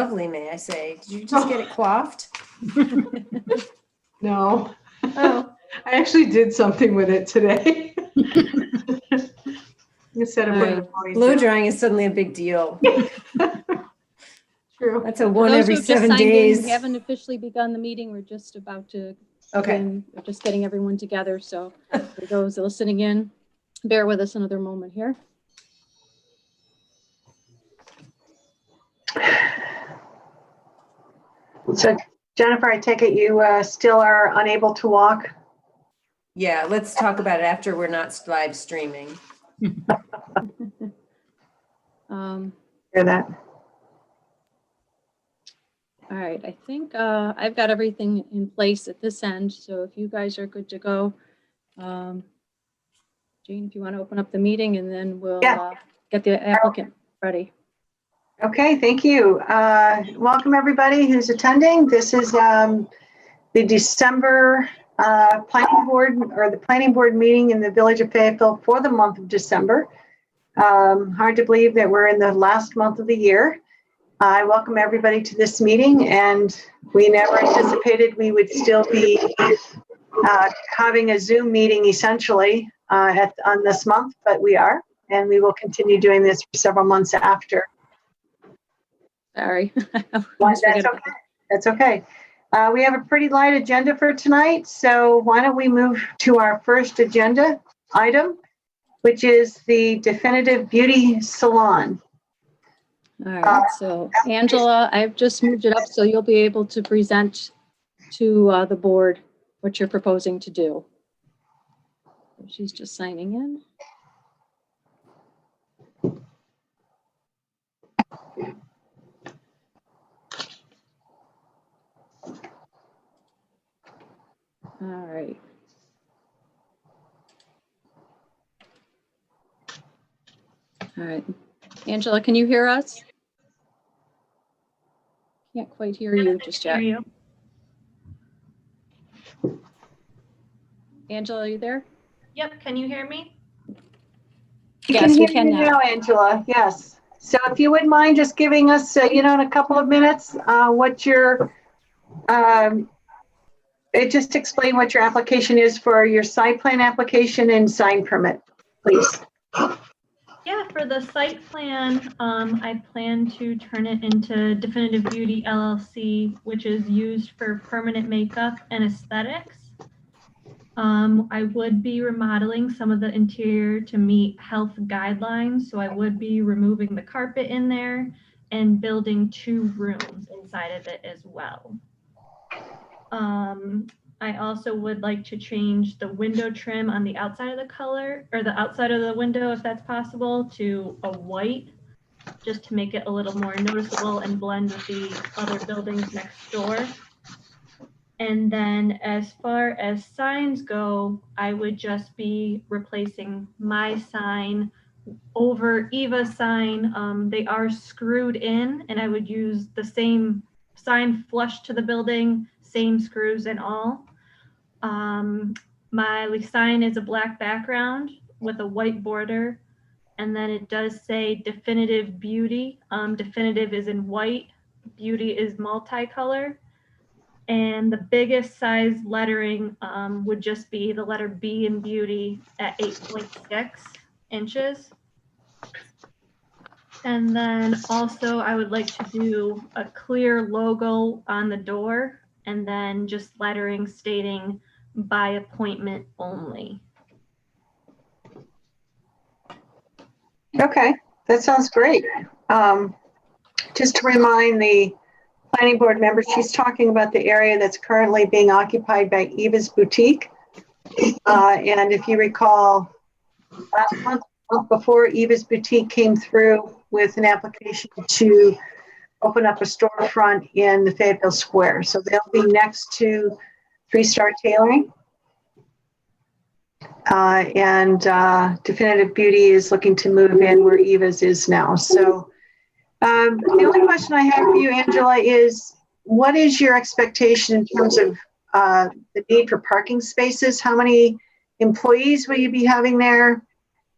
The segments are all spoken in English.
lovely, may I say. Did you just get it coiffed? No. Oh. I actually did something with it today. Instead of putting a ponytail. Blow drying is suddenly a big deal. True. That's a one For those every who have just 7 signed in, days. we haven't officially begun the meeting. We're just about to Okay. begin. We're just getting everyone together. So for those listening in, bear with us another moment here. So, Jennifer, I take it you still are unable to walk? Yeah, let's talk about it after we're not live streaming. Hear that? All right, I think I've got everything in place at this end. So if you guys are good to go, Jane, if you want to open up the meeting, and then we'll get the applicant ready. Okay, thank you. Welcome everybody who's attending. This is the December planning board meeting in the Village of Fayetteville for the month of December. Hard to believe that we're in the last month of the year. I welcome everybody to this meeting, and we never anticipated we would still be having a Zoom meeting essentially on this month, but we are, and we will continue doing this for several months after. Sorry. That's okay. We have a pretty light agenda for tonight, so why don't we move to our first agenda item, which is the definitive beauty salon. All right, so Angela, I've just moved it up so you'll be able to present to the board what you're proposing to do. She's just signing in. All right. All right. Angela, can you hear us? Can't quite hear you just yet. Angela, are you there? Yep, can you hear me? Yes, we can now, Angela. Yes. So if you wouldn't mind just giving us, in a couple of minutes, what your, just explain what your application is for your site plan application and sign permit, please. Yeah, for the site plan, I plan to turn it into Definitive Beauty LLC, which is used for permanent makeup and aesthetics. I would be remodeling some of the interior to meet health guidelines, so I would be removing the carpet in there and building 2 rooms inside of it as well. I also would like to change the window trim on the outside of the color, or the outside of the window, if that's possible, to a white, just to make it a little more noticeable and blend with the other buildings next door. And then as far as signs go, I would just be replacing my sign over Eva's sign. They are screwed in, and I would use the same sign flush to the building, same screws and all. My sign is a black background with a white border, and then it does say Definitive Beauty. Definitive is in white, beauty is multicolor. And the biggest size lettering would just be the letter B in beauty at 8.6 inches. And then also I would like to do a clear logo on the door, and then just lettering stating by appointment only. Okay, that sounds great. Just to remind the planning board members, she's talking about the area that's currently being occupied by Eva's Boutique. And if you recall, last month before, Eva's Boutique came through with an application to open up a storefront in the Fayetteville Square. So they'll be next to 3 Star Tailoring. And Definitive Beauty is looking to move in where Eva's is now. So the only question I have for you, Angela, is what is your expectation in terms of the need for parking spaces? How many employees will you be having there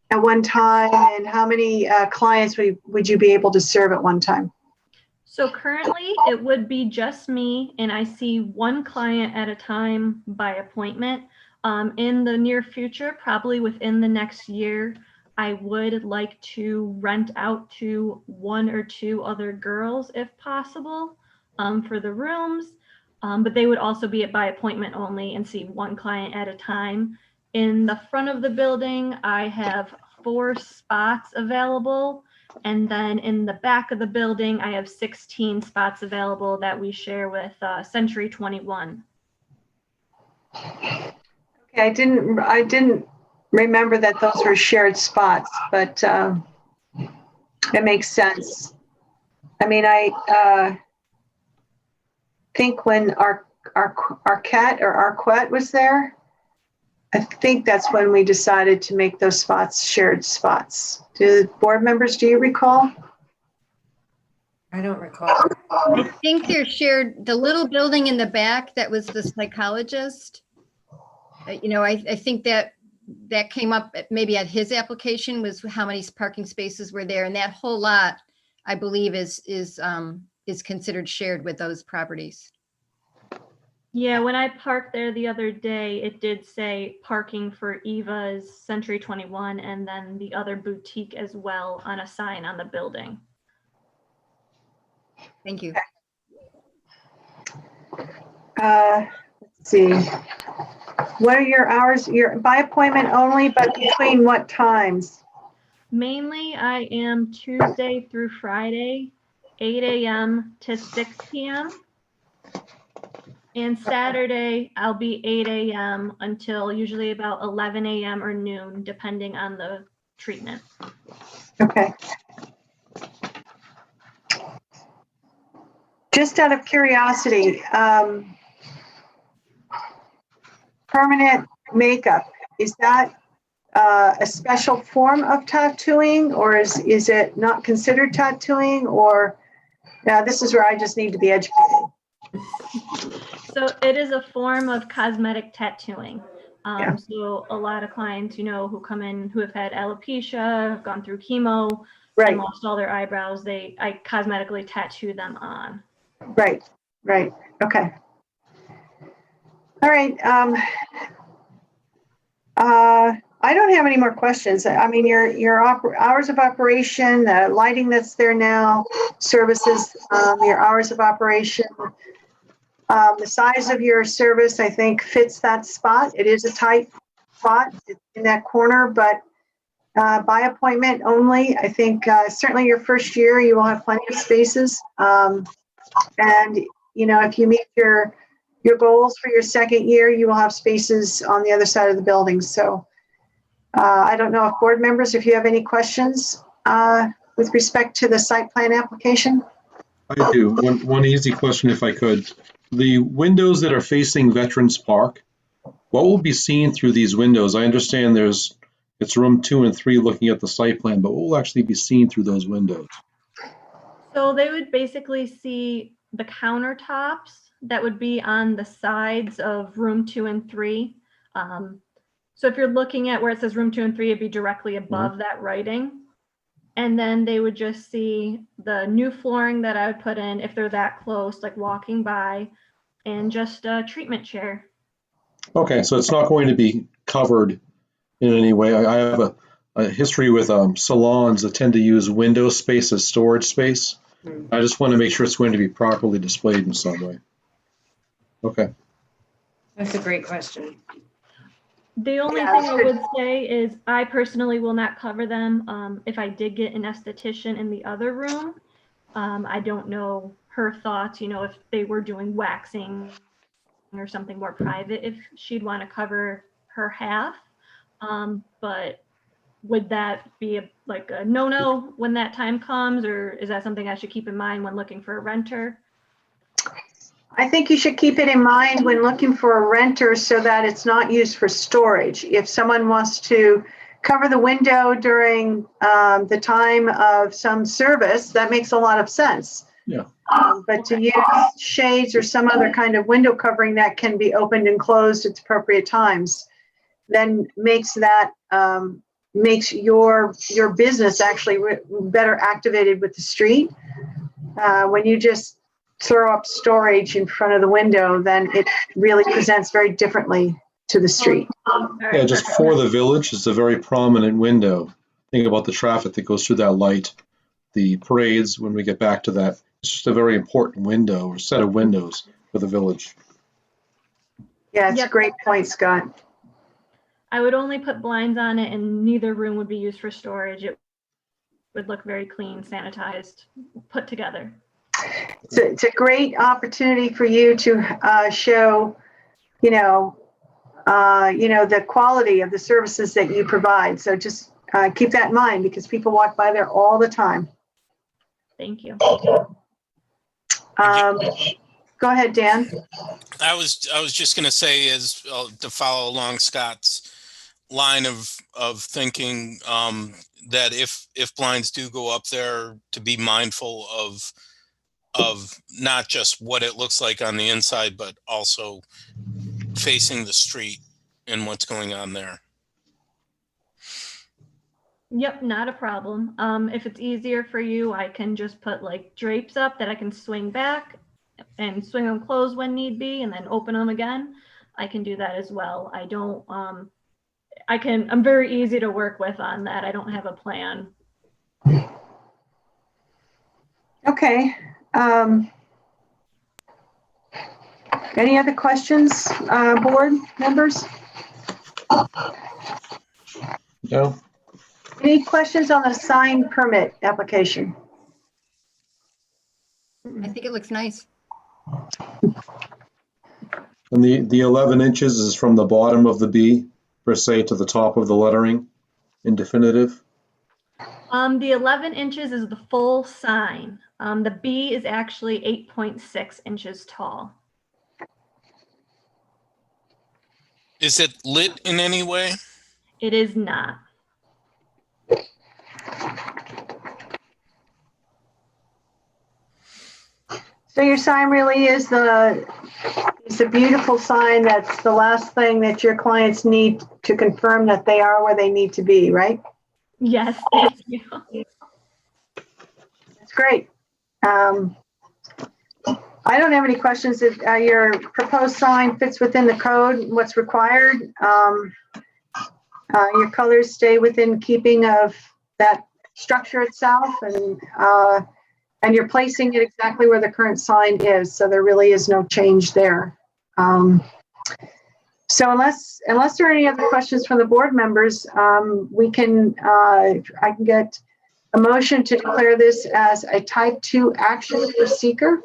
at one time, and how many clients would you be able to serve at one time? So currently it would be just me, and I see one client at a time by appointment. In the near future, probably within the next year, I would like to rent out to 1 or 2 other girls if possible, for the rooms. But they would also be by appointment only and see one client at a time. In the front of the building, I have 4 spots available. And then in the back of the building, I have 16 spots available that we share with Century 21. Okay, I didn't remember that those were shared spots, but it makes sense. I mean, I think when Arquette or Arquette was there, I think that's when we decided to make those spots shared spots. Do board members, do you recall? I don't recall. I think they're shared, the little building in the back that was the psychologist. I think that came up maybe at his application, was how many parking spaces were there, and that whole lot, I believe, is considered shared with those properties. Yeah, when I parked there the other day, it did say parking for Eva's Century 21 and then the other boutique as well on a sign on the building. Thank you. Let's see. What are your hours? You're by appointment only, but between what times? Mainly, I am Tuesday through Friday, 8 a.m. to 6 p.m. And Saturday, I'll be 8 a.m. until usually about 11 a.m. or noon, depending on the treatment. Okay. Just out of curiosity, permanent makeup, is that a special form of tattooing, or is it not considered tattooing? Or now this is where I just need to be educated. So it is a form of cosmetic tattooing. Yeah. So a lot of clients, who come in who have had alopecia, have gone through chemo, Right, and lost all their eyebrows, I cosmetically tattoo them on. right. Okay. All right. I don't have any more questions. I mean, your hours of operation, the lighting that's there now, services, your hours of operation, the size of your service, I think fits that spot. It is a tight spot in that corner, but by appointment only. I think certainly your first year, you will have plenty of spaces. And, if you meet your goals for your second year, you will have spaces on the other side of the building. So I don't know if board members, if you have any questions with respect to the site plan application. I do. One easy question, if I could. The windows that are facing Veterans Park, what will be seen through these windows? I understand it's room 2 and 3 looking at the site plan, but what will actually be seen through those windows? So they would basically see the countertops that would be on the sides of room 2 and 3. So if you're looking at where it says room 2 and 3, it'd be directly above that writing. And then they would just see the new flooring that I would put in if they're that close, like walking by, and just a treatment chair. Okay, so it's not going to be covered in any way. I have a history with salons that tend to use window space as storage space. I just want to make sure it's going to be properly displayed in some way. Okay. That's a great question. The only thing I would say is I personally will not cover them. If I did get an esthetician in the other room, I don't know her thoughts, if they were doing waxing or something more private, if she'd want to cover her half. But would that be a no-no when that time comes, or is that something I should keep in mind when looking for a renter? I think you should keep it in mind when looking for a renter so that it's not used for storage. If someone wants to cover the window during the time of some service, that makes a lot of sense. Yeah. But to use shades or some other kind of window covering that can be opened and closed at appropriate times, then makes your business actually better activated with the street. When you just throw up storage in front of the window, then it really presents very differently to the street. Yeah, just for the village, it's a very prominent window. Think about the traffic that goes through that light, the parades, when we get back to that. It's just a very important window or set of windows for the village. Yeah, it's a Yep. great point, Scott. I would only put blinds on it and neither room would be used for storage. It would look very clean, sanitized, put together. It's a great opportunity for you to show, the quality of the services that you provide. So just keep that in mind because people walk by there all the time. Thank you. Go ahead, Dan. I was just going to say is to follow along Scott's line of thinking, that if blinds do go up there, to be mindful of not just what it looks like on the inside, but also facing the street and what's going on there. Yep, not a problem. If it's easier for you, I can just put like drapes up that I can swing back and swing them closed when need be and then open them again. I can do that as well. I'm very easy to work with on that. I don't have a plan. Okay. Any other questions, board members? No? Any questions on the sign permit application? I think it looks nice. And the 11 inches is from the bottom of the B, per se, to the top of the lettering in definitive. The 11 inches is the full sign. The B is actually 8.6 inches tall. Is it lit in any way? It is not. So your sign really is a beautiful sign. That's the last thing that your clients need to confirm that they are where they need to be, right? Yes, thank you. That's great. I don't have any questions. If your proposed sign fits within the code, what's required, your colors stay within keeping of that structure itself, and you're placing it exactly where the current sign is. So there really is no change there. So unless there are any other questions from the board members, I can get a motion to declare this as a type 2 action for seeker.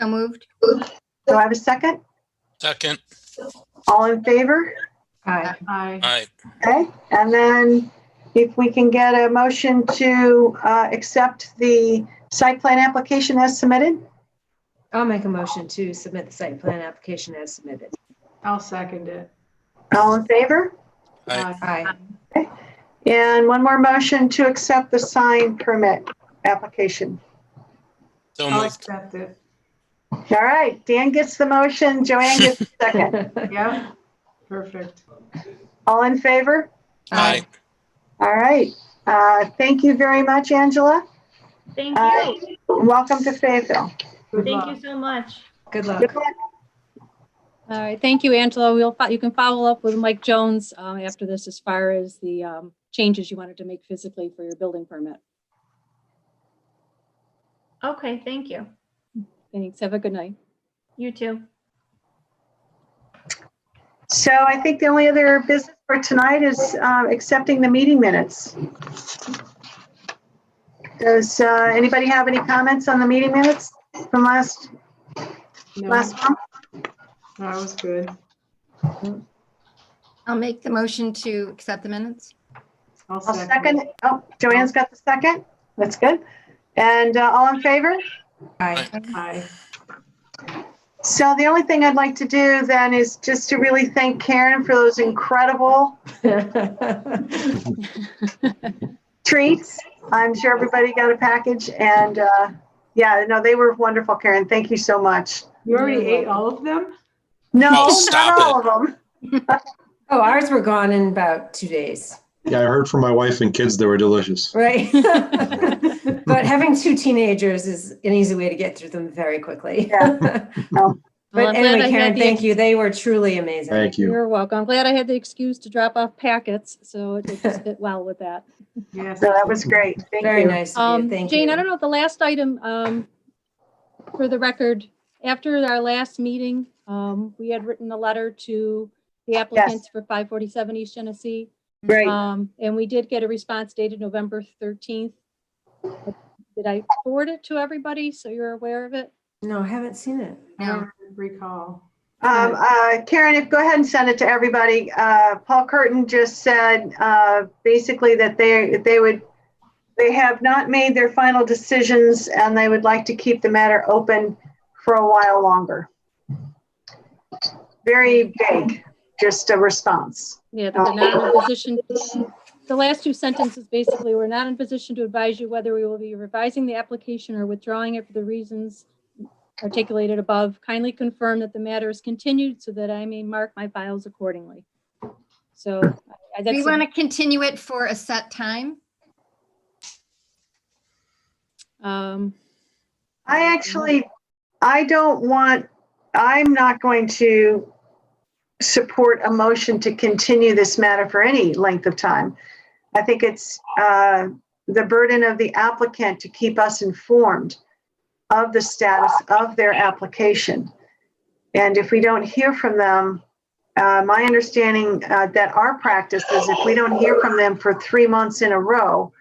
So moved. Do I have a second? Second. All in favor? Aye. Aye. Okay, and then if we can get a motion to accept the site plan application as submitted? I'll make a motion to submit the site plan application as submitted. I'll second it. All in favor? Aye. Aye. And one more motion to accept the sign permit application. So I'll moved. accept it. All right, Dan gets the motion, Joanne gets the second. Yep, perfect. All in favor? Aye. All right, thank you very much, Angela. Thank you. Welcome to Fayetteville. Good Thank luck. you so much. Good luck. Good luck. All right, thank you, Angela. You can follow up with Mike Jones after this as far as the changes you wanted to make physically for your building permit. Okay, thank you. Thanks. Have a good night. You too. So I think the only other business for tonight is accepting the meeting minutes. Does anybody have any comments on the meeting minutes from last No, month? that was good. I'll make the motion to accept the minutes. I'll I'll second it. it. Oh, Joanne's got the second. That's good. And all in favor? Aye. Aye. So the only thing I'd like to do then is just to really thank Karen for those incredible treats. I'm sure everybody got a package, and yeah, no, they were wonderful, Karen. Thank you so much. You already ate all of them? No, Oh, stop not all of them. Oh, ours were gone in about 2 days. Yeah, I heard from my wife and kids they were delicious. Right. But having two teenagers is an easy way to get through them very quickly. Yeah. Well, But I'm glad anyway, I had Karen, the thank you. They were truly amazing. Thank you. You're welcome. I'm glad I had the excuse to drop off packets, so it just fit well with that. Yes. So that was great. Thank Very you. nice of you. Thank Jane, you. I don't know, the last item, for the record, after our last meeting, we had written a letter to the applicants for 547 East Genesee. Great. And we did get a response dated November 13th. Did I forward it to everybody so you're aware of it? No, I haven't seen it. I don't recall. Karen, go ahead and send it to everybody. Paul Curtin just said basically that they have not made their final decisions and they would like to keep the matter open for a while longer. Very vague, just a response. Yeah, that they're not in a position. The last two sentences basically, we're not in position to advise you whether we will be revising the application or withdrawing it for the reasons articulated above. Kindly confirm that the matter is continued so that I may mark my files accordingly. So Do you want to continue it for a set time? um, I'm not going to support a motion to continue this matter for any length of time. I think it's the burden of the applicant to keep us informed of the status of their application. And if we don't hear from them, my understanding that our practice is if we don't hear from them for 3 months in a row,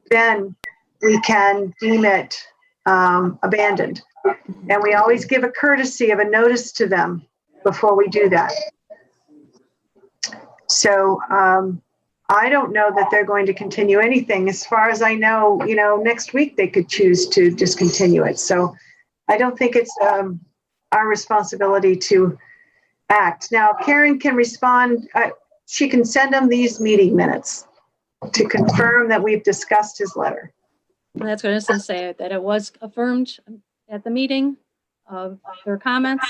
then we can deem it abandoned. And we always give a courtesy of a notice to them before we do that. So I don't know that they're going to continue anything. As far as I know, next week they could choose to discontinue it. So I don't think it's our responsibility to act. Now, Karen can respond. She can send them these meeting minutes to confirm that we've discussed his letter. that's what I was going to say, that it was affirmed at the meeting of their comments,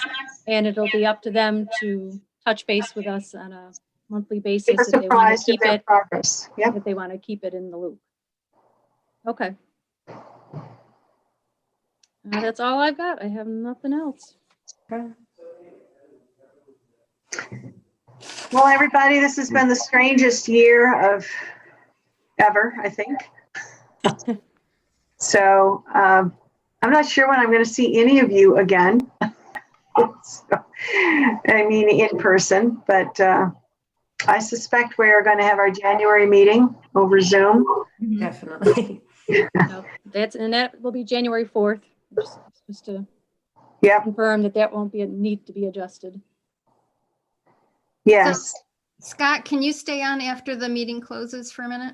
and it'll be up to them to touch base with us on a monthly basis Give us if they want to surprise of keep their it, progress. Yep. if they want to keep it in the loop. Okay. That's all I've got. I have nothing else. Okay. Well, everybody, this has been the strangest year of ever, I think. So I'm not sure when I'm going to see any of you again. So, I mean, in person, but I suspect we are going to have our January meeting over Zoom. Definitely. No, that will be January 4th. Just to confirm that won't be a need to be adjusted. Yes. Scott, can you stay on after the meeting closes for a minute?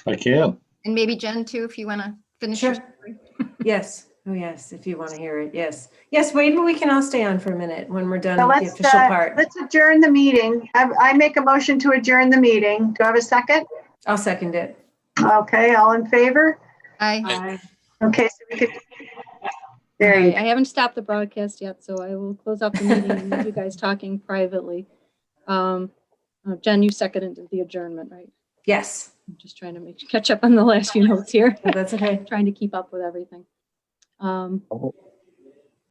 I can. And maybe Jen too, if you want to finish your Sure. story. Yes. Oh, yes. If you want to hear it. Yes. Yes. Wait, we can all stay on for a minute when we're done So with the official part. let's adjourn the meeting. I make a motion to adjourn the meeting. Do I have a second? I'll second it. Okay, all in favor? Aye. Okay, so we could. There you go. I haven't stopped the broadcast yet, so I will close out the meeting and leave you guys talking privately. Jen, you seconded the adjournment, right? Yes. I'm just trying to catch up on the last few notes here. That's okay. Trying to keep up with everything.